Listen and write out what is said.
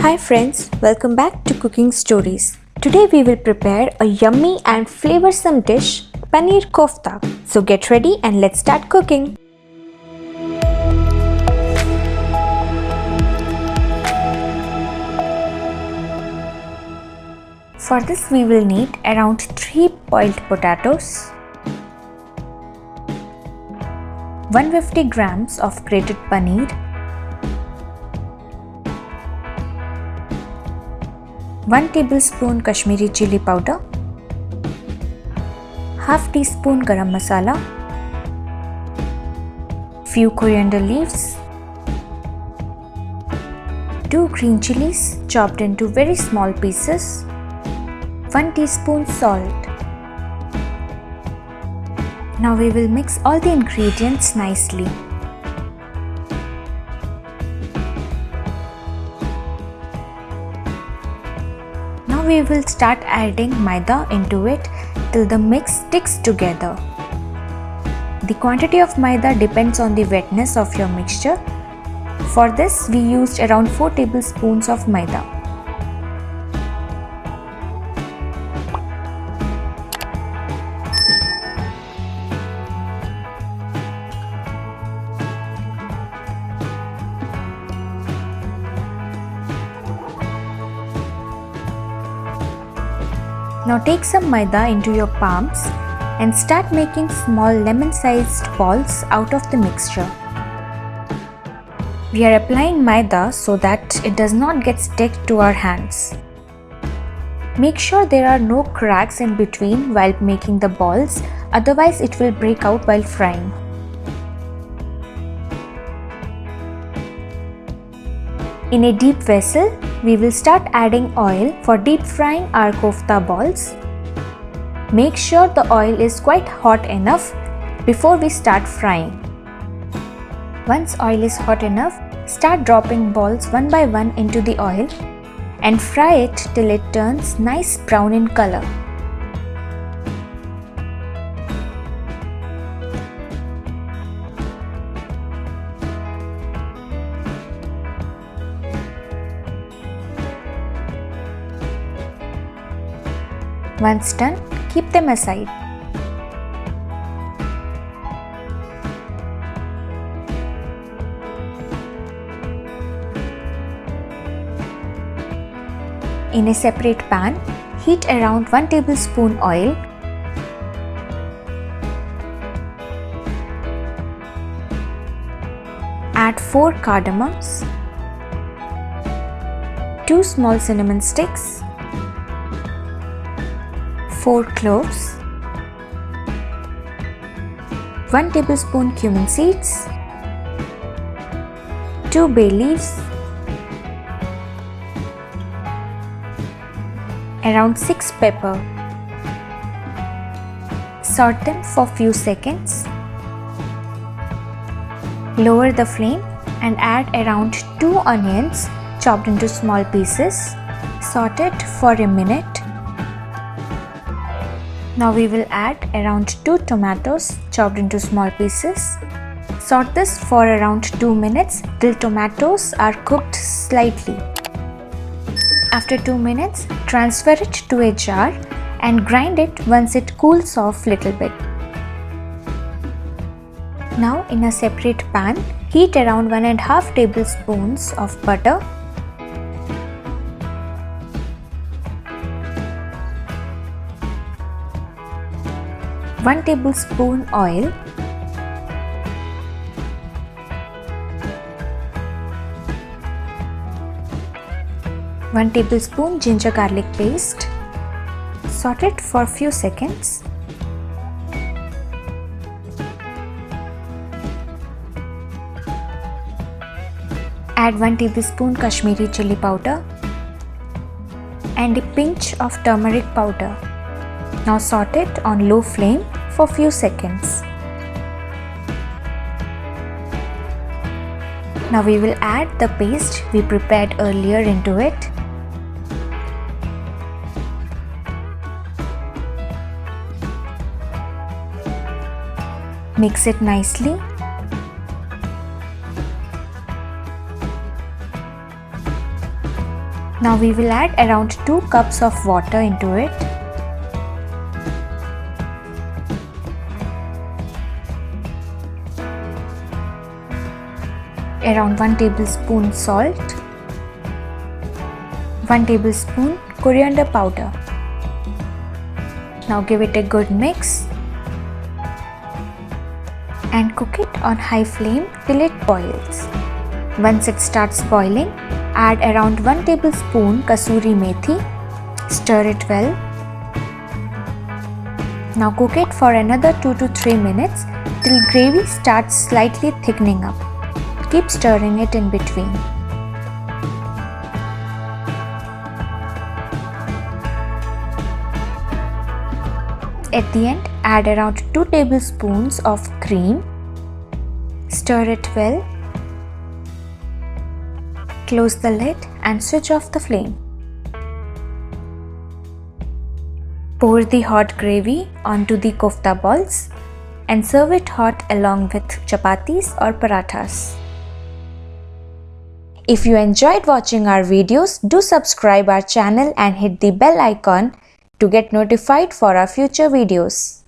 Hi friends, welcome back to Cooking Stories. Today we will prepare a yummy and flavorsome dish, paneer kofta. So get ready and let's start cooking. For this we will need around 3 boiled potatoes, 150 grams of grated paneer, 1 tablespoon Kashmiri chili powder, half teaspoon garam masala, few coriander leaves, 2 green chilies chopped into very small pieces, 1 teaspoon salt. Now we will mix all the ingredients nicely. Now we will start adding maida into it till the mix sticks together. The quantity of maida depends on the wetness of your mixture. For this we used around 4 tablespoons of maida. Now take some maida into your palms and start making small lemon-sized balls out of the mixture. We are applying maida so that it does not get stuck to our hands. Make sure there are no cracks in between while making the balls, otherwise it will break out while frying. In a deep vessel, we will start adding oil for deep frying our kofta balls. Make sure the oil is quite hot enough before we start frying. Once oil is hot enough, start dropping balls one by one into the oil and fry it till it turns nice brown in color. Once done, keep them aside. In a separate pan, heat around 1 tablespoon oil. Add 4 cardamoms, 2 small cinnamon sticks, 4 cloves, 1 tablespoon cumin seeds, 2 bay leaves, around 6 pepper. Saute them for few seconds. Lower the flame and add around 2 onions chopped into small pieces. Saute it for a minute. Now we will add around 2 tomatoes chopped into small pieces. Saute this for around 2 minutes till tomatoes are cooked slightly. After 2 minutes, transfer it to a jar and grind it once it cools off little bit. Now in a separate pan, heat around 1.5 tablespoons of butter. One tablespoon oil, one tablespoon ginger garlic paste. Saute it for a few seconds. Add 1 tablespoon Kashmiri chili powder and a pinch of turmeric powder. Now saute it on low flame for few seconds. Now we will add the paste we prepared earlier into it. Mix it nicely. Now we will add around 2 cups of water into it. Around 1 tablespoon salt, 1 tablespoon coriander powder. Now give it a good mix and cook it on high flame till it boils. Once it starts boiling, add around 1 tablespoon kasuri methi. Stir it well. Now cook it for another 2 to 3 minutes till gravy starts slightly thickening up. Keep stirring it in between. At the end, add around 2 tablespoons of cream. Stir it well. Close the lid and switch off the flame. Pour the hot gravy onto the kofta balls and serve it hot along with chapatis or parathas. If you enjoyed watching our videos, do subscribe our channel and hit the bell icon to get notified for our future videos.